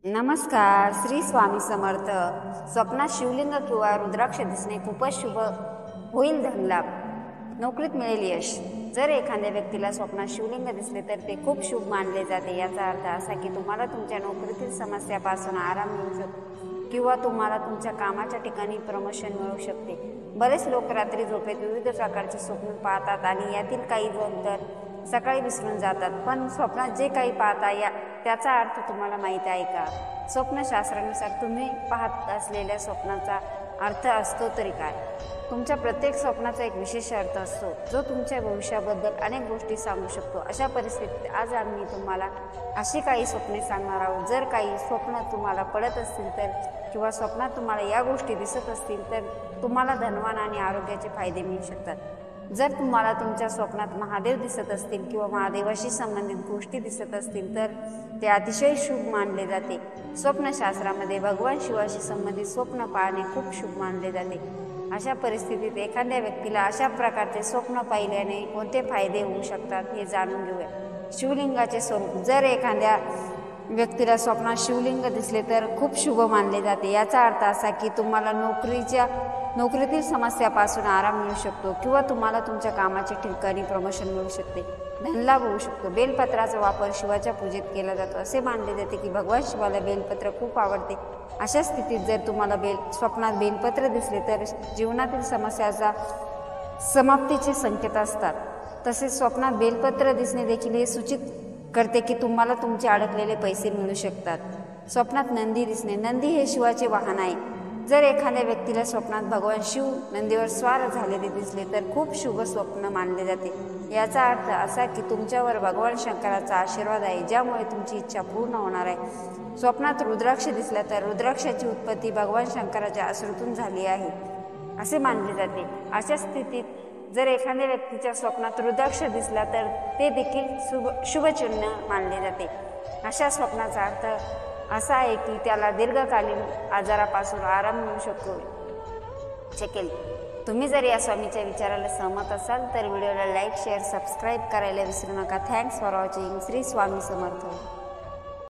नमस्कार. श्री स्वामी समर्थ. स्वप्नात शिवलिंग किंवा रुद्राक्ष दिसणे खूपच शुभ होईल. धनलाभ, नोकरीत मिळेल यश. जर एखाद्या व्यक्तीला स्वप्नात शिवलिंग दिसले तर ते खूप शुभ मानले जाते. याचा अर्थ असा की तुम्हाला तुमच्या नोकरीतील समस्यापासून आराम मिळू शकतो किंवा तुम्हाला तुमच्या कामाच्या ठिकाणी प्रमोशन मिळू शकते. बरेच लोक रात्री झोपेत विविध प्रकारचे स्वप्न पाहतात आणि यातील काही जण तर सकाळी विसरून जातात. पण स्वप्नात जे काही पाहता त्याचा अर्थ तुम्हाला माहीत आहे का? स्वप्नशास्त्रानुसार तुम्ही पाहत असलेल्या स्वप्नाचा अर्थ असतो तरी काय? तुमच्या प्रत्येक स्वप्नाचा एक विशेष अर्थ असतो जो तुमच्या भविष्याबद्दल अनेक गोष्टी सांगू शकतो. अशा परिस्थितीत आज आम्ही तुम्हाला अशी काही स्वप्ने सांगणार आहोत. जर काही स्वप्न तुम्हाला पडत असतील तर किंवा स्वप्नात तुम्हाला या गोष्टी दिसत असतील तर तुम्हाला धनवान आणि आरोग्याचे फायदे मिळू शकतात. जर तुम्हाला तुमच्या स्वप्नात महादेव दिसत असतील किंवा महादेवाशी संबंधित गोष्टी दिसत असतील तर ते अतिशय शुभ मानले जाते. स्वप्नशास्त्रामध्ये भगवान शिवाशी संबंधित स्वप्न पाहणे खूप शुभ मानले जाते. अशा परिस्थितीत एखाद्या व्यक्तीला अशा प्रकारचे स्वप्न पाहिल्याने कोणते फायदे होऊ शकतात हे जाणून घेऊया. शिवलिंगाचे स्वरूप. जर एखाद्या व्यक्तीला स्वप्नात शिवलिंग दिसले तर खूप शुभ मानले जाते. याचा अर्थ असा की तुम्हाला नोकरीतील समस्यापासून आराम मिळू शकतो किंवा तुम्हाला तुमच्या कामाच्या ठिकाणी प्रमोशन मिळू शकते. धनलाभ होऊ शकतो. बेलपत्राचा वापर शिवाच्या पूजेत केला जातो. असे मानले जाते की भगवान शिवाला बेलपत्र खूप आवडते. अशा स्थितीत जर तुम्हाला स्वप्नात बेलपत्र दिसले तर जीवनातील समस्याचा समाप्तीचे संकेत असतात. तसेच स्वप्नात बेलपत्र दिसणे देखील हे सूचित करते की तुम्हाला तुमचे अडकलेले पैसे मिळू शकतात. स्वप्नात नंदी दिसणे. नंदी हे शिवाचे वाहन आहे. जर एखाद्या व्यक्तीला स्वप्नात भगवान शिव नंदीवर स्वार झालेले दिसले तर खूप शुभ स्वप्न मानले जाते. याचा अर्थ असा की तुमच्यावर भगवान शंकराचा आशीर्वाद आहे ज्यामुळे तुमची इच्छा पूर्ण होणार आहे. स्वप्नात रुद्राक्ष दिसला तर रुद्राक्षाची उत्पत्ती भगवान शंकराच्या अश्रूतून झाली आहे असे मानले जाते. अशा स्थितीत जर एखाद्या व्यक्तीच्या स्वप्नात रुद्राक्ष दिसला तर ते देखील शुभचिन्ह मानले जाते. अशा स्वप्नाचा अर्थ असा आहे की त्याला दीर्घकालीन आजारापासून आराम मिळू शकेल. तुम्ही जर या स्वामीच्या विचाराला सहमत असाल तर व्हिडिओला लाईक, शेअर, सबस्क्राईब करायला विसरू नका. Thanks for watching. Shri Swami Samarth.